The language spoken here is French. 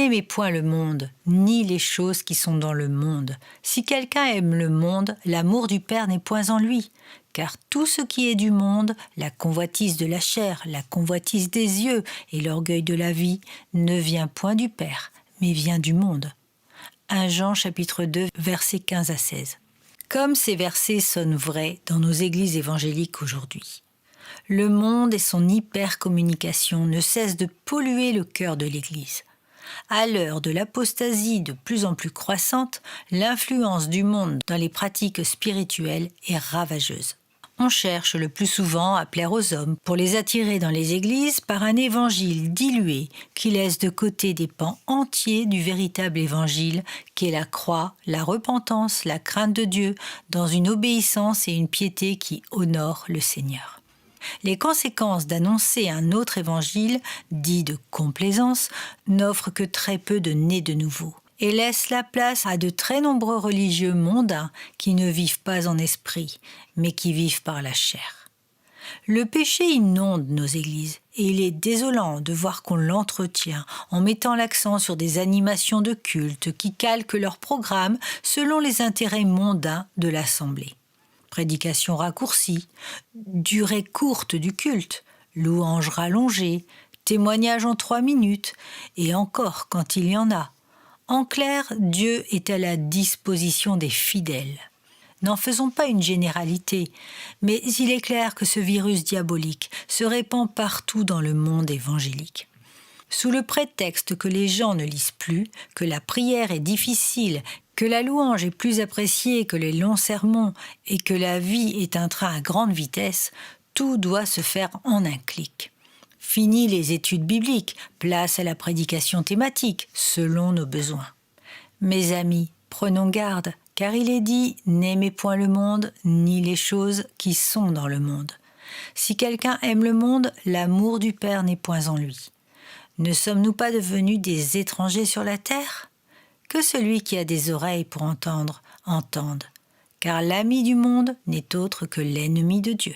N'aimez point le monde, ni les choses qui sont dans le monde. Si quelqu'un aime le monde, l'amour du Père n'est point en lui. Car tout ce qui est du monde, la convoitise de la chair, la convoitise des yeux et l'orgueil de la vie, ne vient point du Père, mais vient du monde. 1 Jean chapitre 2, versets 15 à 16. Comme ces versets sonnent vrais dans nos églises évangéliques aujourd'hui. Le monde et son hypercommunication ne cessent de polluer le cœur de l'Église. À l'heure de l'apostasie de plus en plus croissante, l'influence du monde dans les pratiques spirituelles est ravageuse. On cherche le plus souvent à plaire aux hommes pour les attirer dans les églises par un évangile dilué qui laisse de côté des pans entiers du véritable évangile qui est la croix, la repentance, la crainte de Dieu dans une obéissance et une piété qui honorent le Seigneur. Les conséquences d'annoncer un autre évangile, dit de complaisance, n'offrent que très peu de nés de nouveau et laissent la place à de très nombreux religieux mondains qui ne vivent pas en esprit, mais qui vivent par la chair. Le péché inonde nos églises et il est désolant de voir qu'on l'entretient en mettant l'accent sur des animations de culte qui calquent leur programme selon les intérêts mondains de l'Assemblée. Prédication raccourcie, durée courte du culte, louange rallongée, témoignage en 3 minutes, et encore quand il y en a. En clair, Dieu est à la disposition des fidèles. N'en faisons pas une généralité, mais il est clair que ce virus diabolique se répand partout dans le monde évangélique. Sous le prétexte que les gens ne lisent plus, que la prière est difficile, que la louange est plus appréciée que les longs sermons et que la vie est un train à grande vitesse, tout doit se faire en un clic. Fini les études bibliques, place à la prédication thématique, selon nos besoins. Mes amis, prenons garde, car il est dit « N'aimez point le monde, ni les choses qui sont dans le monde. Si quelqu'un aime le monde, l'amour du Père n'est point en lui. Ne sommes-nous pas devenus des étrangers sur la terre ? Que celui qui a des oreilles pour entendre, entende. Car l'ami du monde n'est autre que l'ennemi de Dieu. »